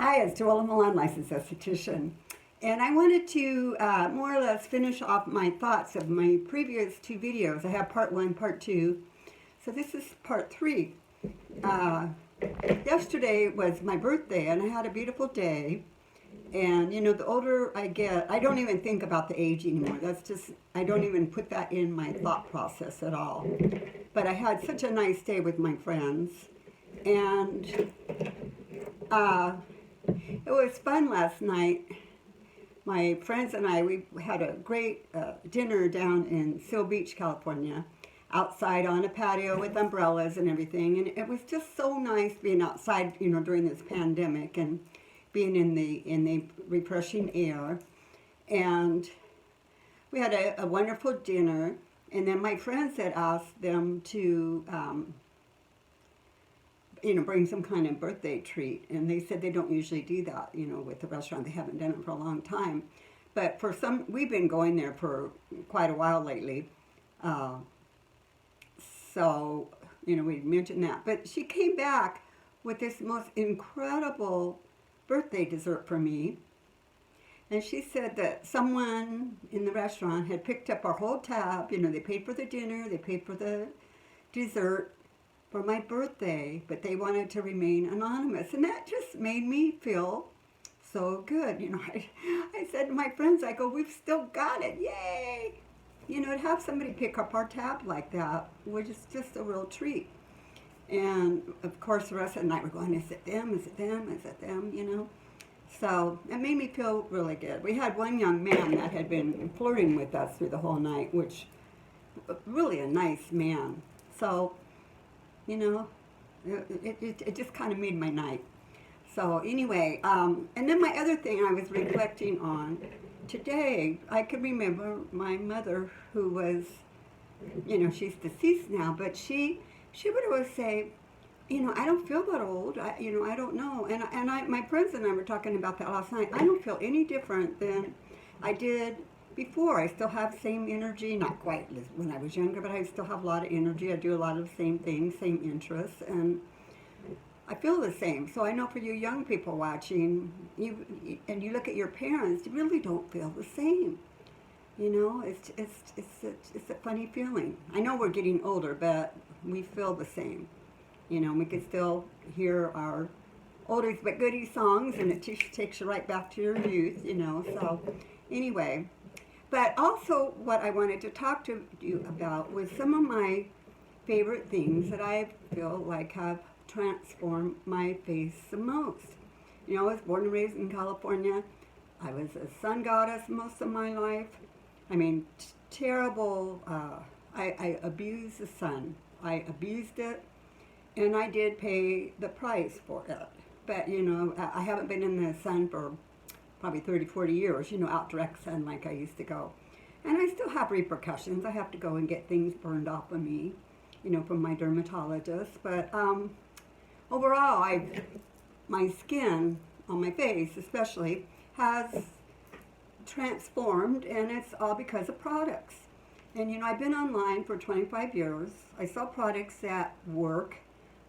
Hi, it's JoElla Milan, licensed esthetician. And I wanted to more or less finish off my thoughts of my previous two videos. I have part one, part two. So this is part three. Yesterday was my birthday and I had a beautiful day. And you know, the older I get, I don't even think about the age anymore. That's just, I don't even put that in my thought process at all. But I had such a nice day with my friends. And it was fun last night. My friends and I, we had a great dinner down in Seal Beach, California, outside on a patio with umbrellas and everything. And it was just so nice being outside, you know, during this pandemic and being in the refreshing air. And we had a wonderful dinner. And then my friends had asked them to bring some kind of birthday treat. And they said they don't usually do that, you know, with the restaurant. They haven't done it for a long time. But we've been going there for quite a while lately. So, you know, we mentioned that. But she came back with this most incredible birthday dessert for me. And she said that someone in the restaurant had picked up our whole tab. You know, they paid for the dinner, they paid for the dessert for my birthday, but they wanted to remain anonymous. And that just made me feel so good. You know, I said to my friends, I go, we've still got it, yay! You know, to have somebody pick up our tab like that was just a real treat. And of course, the rest of the night we're going, is it them, is it them, is it them, you know? So it made me feel really good. We had one young man that had been flirting with us through the whole night, which really a nice man. So, you know, it just kind of made my night. So anyway, and then my other thing I was reflecting on today, I could remember my mother who was, you know, she's deceased now, but she would always say, you know, I don't feel that old. I don't know. And my friends and I were talking about that last night. I don't feel any different than I did before. I still have same energy, not quite as when I was younger, but I still have a lot of energy. I do a lot of the same things, same interests, and I feel the same. So I know for you young people watching, you look at your parents, you really don't feel the same. You know, it's a funny feeling. I know we're getting older, but we feel the same. You know, we can still hear our oldies but goodies songs, and it just takes you right back to your youth, you know. So anyway, but also what I wanted to talk to you about was some of my favorite things that I feel like have transformed my face the most. You know, I was born and raised in California. I was a sun goddess most of my life. I mean, terrible. I abused the sun. I abused it, and I did pay the price for it. But, you know, I haven't been in the sun for probably 30, 40 years, you know, out direct sun like I used to go. And I still have repercussions. I have to go and get things burned off of me, you know, from my dermatologist. But overall, my skin on my face especially has transformed, and it's all because of products. And you know, I've been online for 25 years. I sell products that work.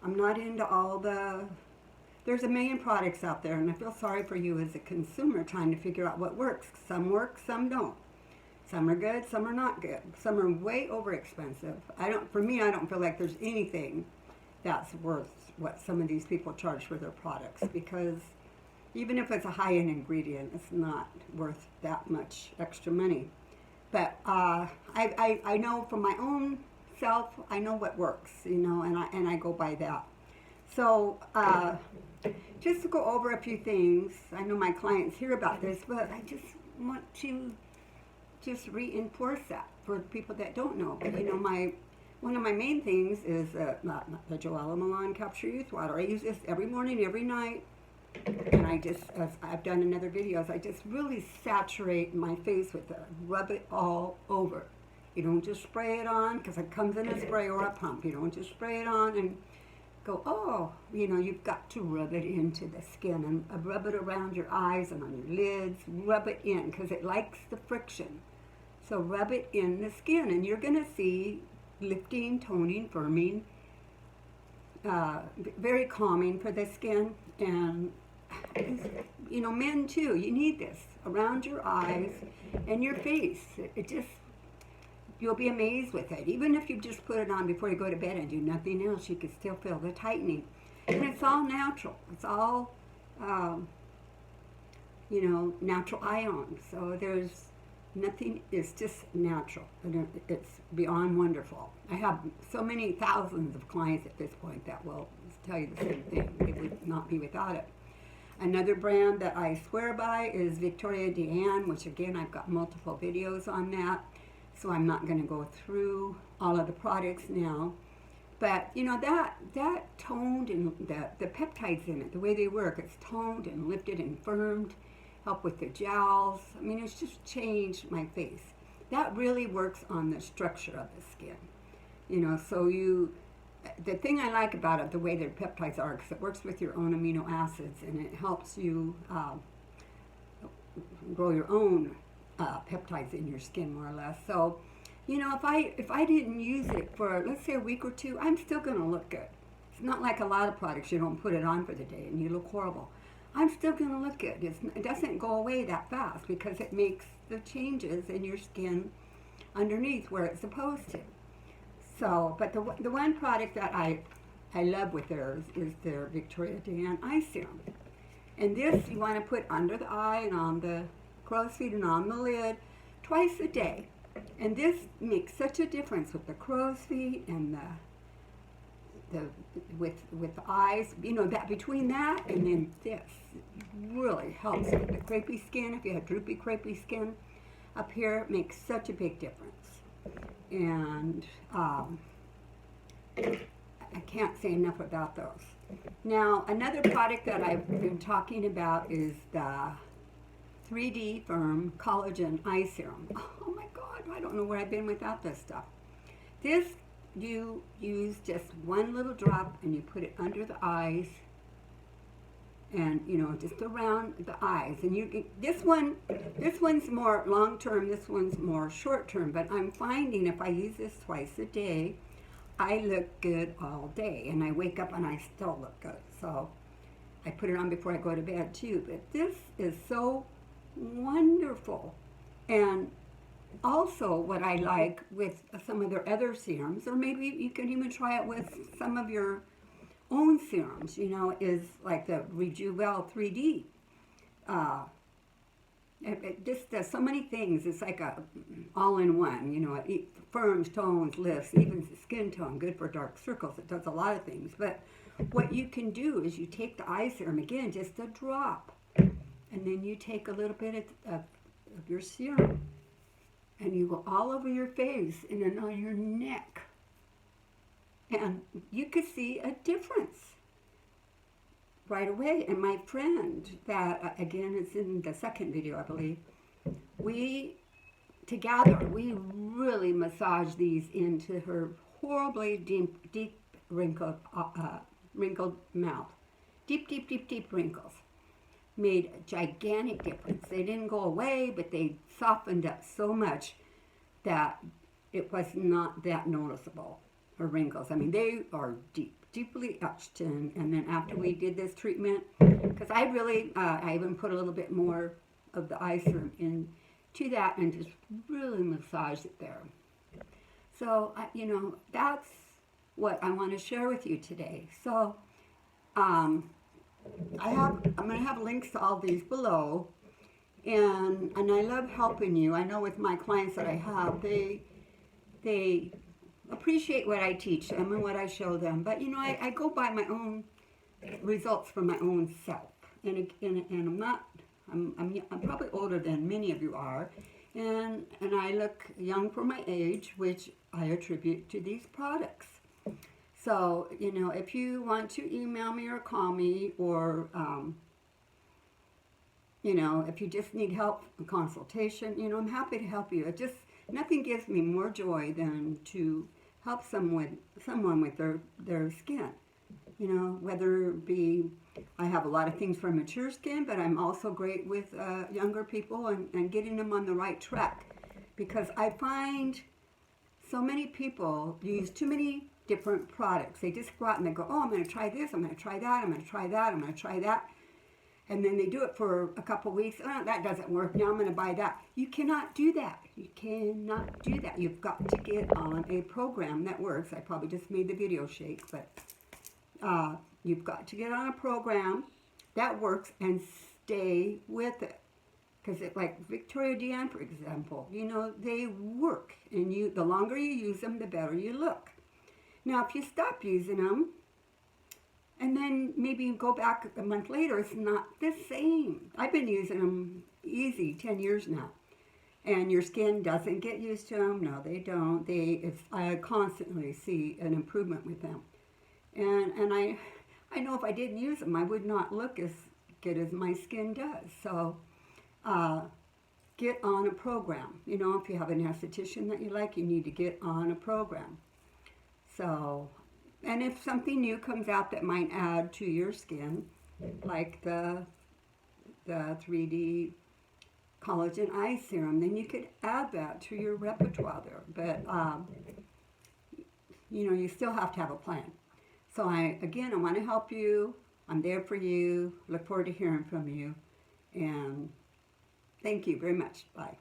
I'm not into there's a million products out there, and I feel sorry for you as a consumer trying to figure out what works. Some work, some don't. Some are good, some are not good. Some are way over expensive. For me, I don't feel like there's anything that's worth what some of these people charge for their products, because even if it's a high-end ingredient, it's not worth that much extra money. But I know from my own self, I know what works, you know, and I go by that. So just to go over a few things, I know my clients hear about this, but I just want to just reinforce that for people that don't know. But you know, one of my main things is the JoElla Milan Capture Youth Water. I use this every morning, every night. And as I've done in other videos, I just really saturate my face with it, rub it all over. You don't just spray it on, because it comes in a spray or a pump. You don't just spray it on and go, oh, you know, you've got to rub it into the skin, and rub it around your eyes and on your lids, rub it in, because it likes the friction. So rub it in the skin, and you're going to see lifting, toning, firming, very calming for the skin, and you know, men too, you need this around your eyes and your face. It just, you'll be amazed with it. Even if you just put it on before you go to bed and do nothing else, you can still feel the tightening. And it's all natural. It's all, you know, natural ions. So there's nothing, it's just natural. And it's beyond wonderful. I have so many thousands of clients at this point that will tell you the same thing. They would not be without it. Another brand that I swear by is Viktoria De Ann, which again, I've got multiple videos on that. So I'm not going to go through all of the products now. But, you know, that toned and the peptides in it, the way they work, it's toned and lifted and firmed, help with the jowls. I mean, it's just changed my face. That really works on the structure of the skin. You know, so the thing I like about it, the way their peptides are, because it works with your own amino acids and it helps you grow your own peptides in your skin, more or less. So, you know, if I didn't use it for, let's say, a week or two, I'm still going to look good. It's not like a lot of products, you don't put it on for the day and you look horrible. I'm still going to look good. It doesn't go away that fast because it makes the changes in your skin underneath where it's supposed to. So, but the one product that I love with theirs is their Viktoria De Ann Eye Serum. And this you want to put under the eye and on the crow's feet and on the lid twice a day. And this makes such a difference with the crow's feet and with the eyes. You know, that between that and then this really helps with the crepey skin. If you have droopy crepey skin up here, it makes such a big difference. And I can't say enough about those. Now, another product that I've been talking about is the 3D Firm Collagen Eye Serum. Oh my God, I don't know where I've been without this stuff. This, you use just one little drop and you put it under the eyes and, you know, just around the eyes. And this one's more long term, this one's more short term, but I'm finding if I use this twice a day, I look good all day, and I wake up and I still look good. So I put it on before I go to bed too, but this is so wonderful. And also what I like with some of their other serums, or maybe you can even try it with some of your own serums, you know, is like the Rejuvel 3D. It just does so many things. It's like a all-in-one, you know, it firms, tones, lifts, even skin tone, good for dark circles. It does a lot of things. But what you can do is you take the eye serum, again, just a drop, and then you take a little bit of your serum, and you go all over your face and then on your neck. And you could see a difference right away. And my friend, that again, it's in the second video, I believe, we really massaged these into her horribly deep wrinkled mouth. Deep wrinkles. Made a gigantic difference. They didn't go away, but they softened up so much that it was not that noticeable. Her wrinkles, I mean, they are deeply etched in. And then after we did this treatment, because I even put a little bit more of the eye serum into that and just really massaged it there. So, you know, that's what I want to share with you today. So, I'm going to have links to all these below, and I love helping you. I know with my clients that I have, they appreciate what I teach them and what I show them, but you know, I go by my own results from my own self, and I'm probably older than many of you are, and I look young for my age, which I attribute to these products. So, you know, if you want to email me or call me, or, you know, if you just need help, a consultation, you know, I'm happy to help you. Nothing gives me more joy than to help someone with their skin. You know, whether it be, I have a lot of things for mature skin, but I'm also great with younger people and getting them on the right track. Because I find so many people use too many different products. They just go out and they go, oh, I'm going to try this, I'm going to try that, I'm going to try that, I'm going to try that. and then they do it for a couple weeks. Oh, that doesn't work. Now I'm going to buy that. You cannot do that. You cannot do that. You've got to get on a program that works. I probably just made the video shake, but you've got to get on a program that works and stay with it. Because like Viktoria De Ann, for example, you know, they work, and the longer you use them, the better you look. Now, if you stop using them, and then maybe you go back a month later, it's not the same. I've been using them easy 10 years now. And your skin doesn't get used to them. No, they don't. I constantly see an improvement with them. And I know if I didn't use them, I would not look as good as my skin does. So get on a program. You know, if you have an esthetician that you like, you need to get on a program. So, and if something new comes out that might add to your skin, like the 3D collagen eye serum, then you could add that to your repertoire there. But, you know, you still have to have a plan. So I want to help you. I'm there for you. Look forward to hearing from you. And thank you very much. Bye.